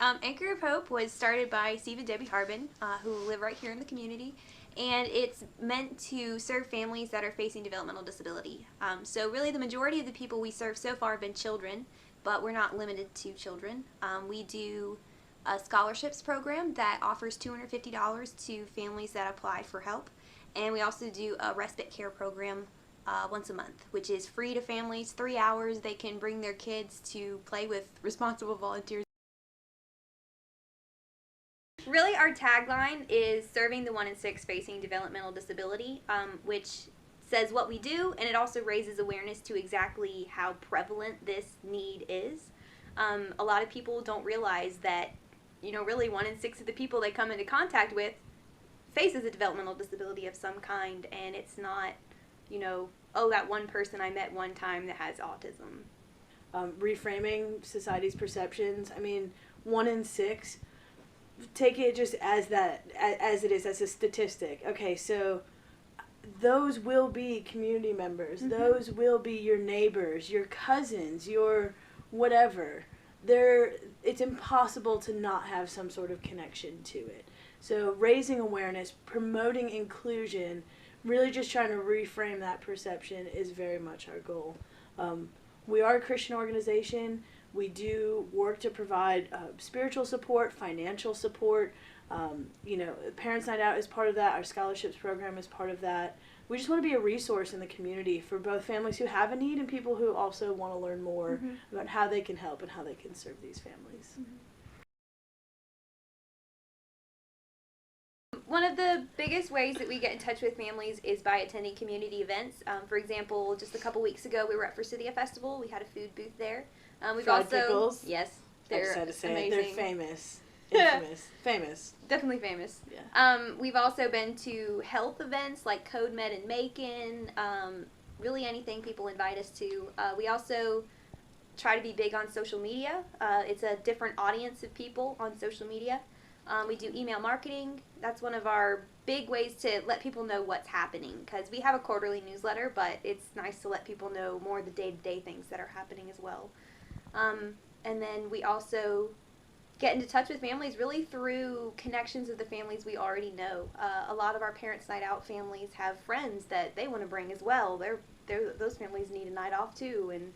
Anchor of Hope was started by Steve and Debbie Harbin, who live right here in the community, and it's meant to serve families that are facing developmental disability. So really the majority of the people we serve so far have been children, but we're not limited to children. We do a scholarships program that offers $250 to families that apply for help, and we also do a respite care program once a month, which is free to families, 3 hours. They can bring their kids to play with responsible volunteers. Really, our tagline is serving the 1 in 6 facing developmental disability, which says what we do, and it also raises awareness to exactly how prevalent this need is. A lot of people don't realize that, really 1 in 6 of the people they come into contact with faces a developmental disability of some kind, and it's not, oh, that one person I met one time that has autism. Reframing society's perceptions. 1 in 6, take it just as that, as it is, as a statistic. Okay, so those will be community members. Mm-hmm. Those will be your neighbors, your cousins, your whatever. It's impossible to not have some sort of connection to it. So raising awareness, promoting inclusion, really just trying to reframe that perception is very much our goal. We are a Christian organization. We do work to provide spiritual support, financial support. Parents Night Out is part of that. Our scholarships program is part of that. We just want to be a resource in the community for both families who have a need and people who also want to learn more mm-hmm. about how they can help and how they can serve these families. Mm-hmm. One of the biggest ways that we get in touch with families is by attending community events. For example, just a couple weeks ago, we were at Forsyth Festival. We had a food booth there. We've Fried also pickles. Yes, they're I just had to say amazing. They're famous, infamous, famous. Definitely famous. Yeah. We've also been to health events like Code Med in Macon. Really anything people invite us to. We also try to be big on social media. It's a different audience of people on social media. We do email marketing. That's one of our big ways to let people know what's happening, because we have a quarterly newsletter, but it's nice to let people know more of the day-to-day things that are happening as well. And then we also get into touch with families really through connections of the families we already know. A lot of our Parents Night Out families have friends that they want to bring as well. Those families need a night off too, and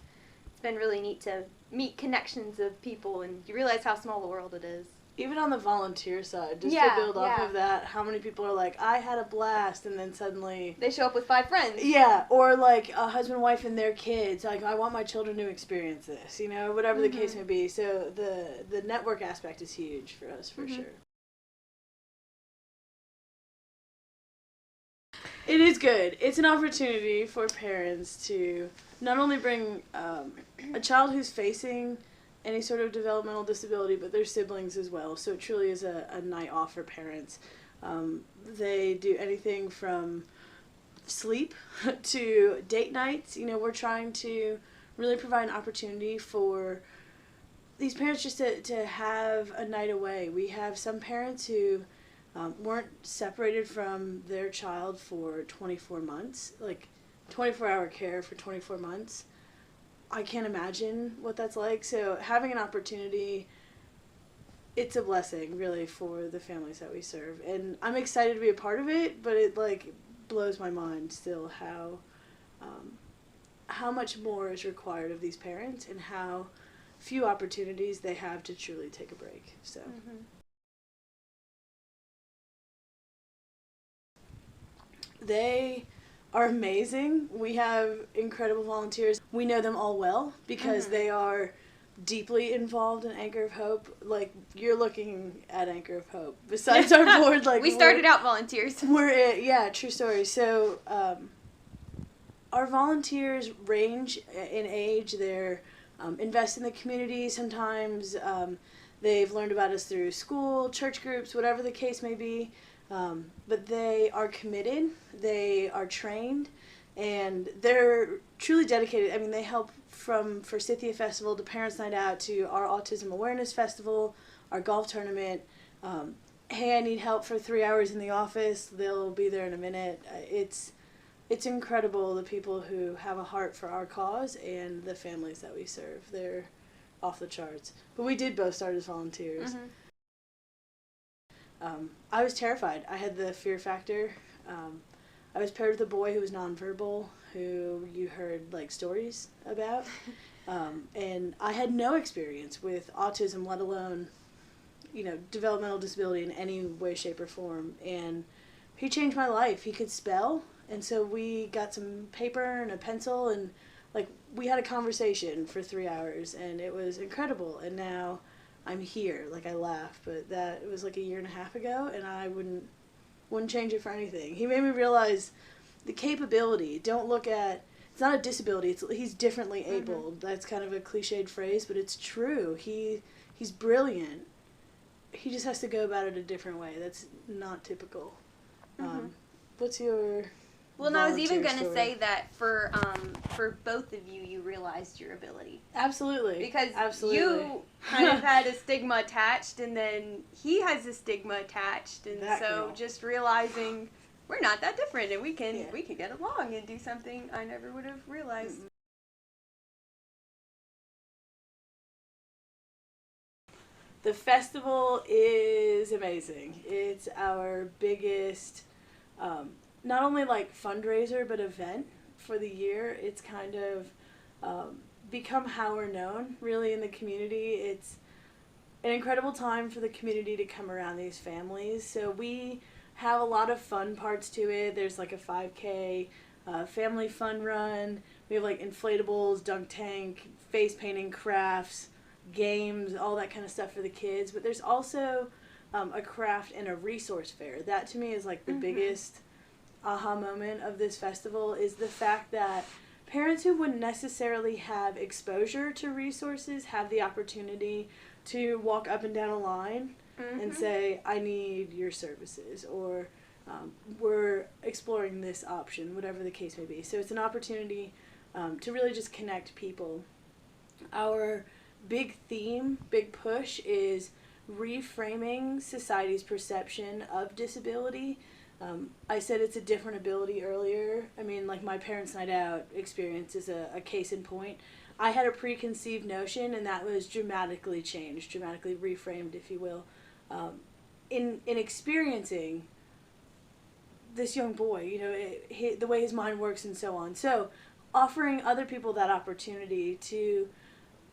it's been really neat to meet connections of people, and you realize how small the world it is. Even on the volunteer side, just to build off of that, how many people are like, I had a blast, and then suddenly they show up with 5 friends. Yeah, or like a husband, wife, and their kids. Like, I want my children to experience this, whatever mm-hmm. the case may be. So the network aspect is huge for us, for mm-hmm. sure. It is good. It's an opportunity for parents to not only bring a child who's facing any sort of developmental disability, but their siblings as well. So it truly is a night off for parents. They do anything from sleep to date nights. We're trying to really provide an opportunity for these parents just to have a night away. We have some parents who weren't separated from their child for 24 months, like 24-hour care for 24 months. I can't imagine what that's like. So having an opportunity, it's a blessing, really, for the families that we serve. And I'm excited to be a part of it, but it, blows my mind still how much more is required of these parents and how few opportunities they have to truly take a break. So. Mm-hmm. They are amazing. We have incredible volunteers. We know them all well because mm-hmm. they are deeply involved in Anchor of Hope. Like, you're looking at Anchor of Hope. Besides our board, we started out volunteers. True story. So, our volunteers range in age. They're invest in the community. Sometimes they've learned about us through school, church groups, whatever the case may be. But they are committed, they are trained, and they're truly dedicated. They help from Forsyth Festival to Parents Night Out to our Autism Awareness Festival, our golf tournament. Hey, I need help for 3 hours in the office. They'll be there in a minute. It's incredible, the people who have a heart for our cause and the families that we serve. They're off the charts. But we did both start as volunteers. I was terrified. I had the fear factor. I was paired with a boy who was nonverbal, who you heard like stories about. And I had no experience with autism, let alone, developmental disability in any way, shape, or form. And he changed my life. He could spell, and so we got some paper and a pencil, and like we had a conversation for 3 hours, and it was incredible. And now I'm here. Like, I laugh, but it was like a year and a half ago, and I wouldn't change it for anything. He made me realize the capability. Don't look at, it's not a disability. He's differently abled. That's kind of a cliched phrase, but it's true. He's brilliant. He just has to go about it a different way. That's not typical. What's your Well, no, I was even volunteer going to story? say that for both of you, you realized your ability. Absolutely. Because Absolutely. you kind of had a stigma attached, and then he has a stigma attached, and That so girl. just realizing we're not that different, and we can Yeah. get along and do something I never would have realized. The festival is amazing. It's our biggest, not only like fundraiser, but event for the year. It's kind of become how we're known, really, in the community. It's an incredible time for the community to come around these families. So we have a lot of fun parts to it. There's like a 5K family fun run. We have like inflatables, dunk tank, face painting crafts, games, all that kind of stuff for the kids. But there's also a craft and a resource fair. That to me is like the biggest aha moment of this festival, is the fact that parents who wouldn't necessarily have exposure to resources have the opportunity to walk up and down a line and say, I need your services, or we're exploring this option, whatever the case may be. So it's an opportunity to really just connect people. Our big theme, big push, is reframing society's perception of disability. I said it's a different ability earlier. I mean, like my Parents' Night Out experience is a case in point. I had a preconceived notion, and that was dramatically changed, dramatically reframed, if you will, in experiencing this young boy, the way his mind works and so on. So offering other people that opportunity to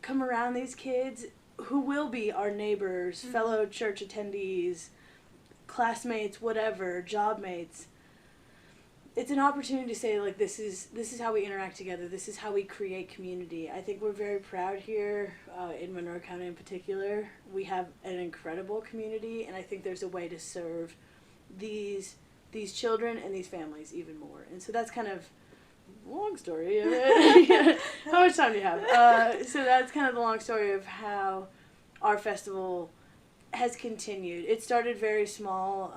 come around these kids who will be our neighbors, fellow church attendees, classmates, whatever, job mates. It's an opportunity to say, like, this is how we interact together. This is how we create community. I think we're very proud here in Monroe County in particular. We have an incredible community, and I think there's a way to serve these children and these families even more. And so that's kind of a long story. How much time do you have? So that's kind of the long story of how our festival has continued. It started very small.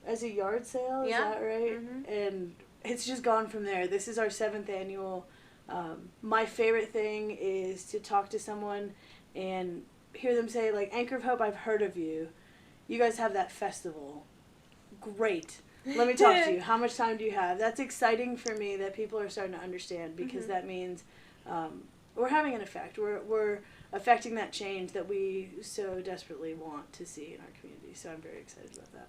As a yard sale, is that right? And it's just gone from there. This is our 7th annual. My favorite thing is to talk to someone and hear them say, like, Anchor of Hope, I've heard of you. You guys have that festival. Great. Let me talk to you. How much time do you have? That's exciting for me that people are starting to understand, because that means we're having an effect. We're affecting that change that we so desperately want to see in our community. So I'm very excited about that.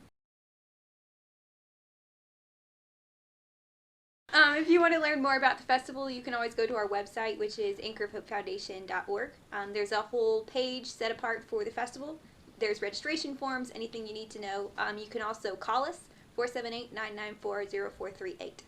If you want to learn more about the festival, you can always go to our website, which is anchorofhopefoundation.org. There's a whole page set apart for the festival. There's registration forms, anything you need to know. You can also call us, 478-994-0438.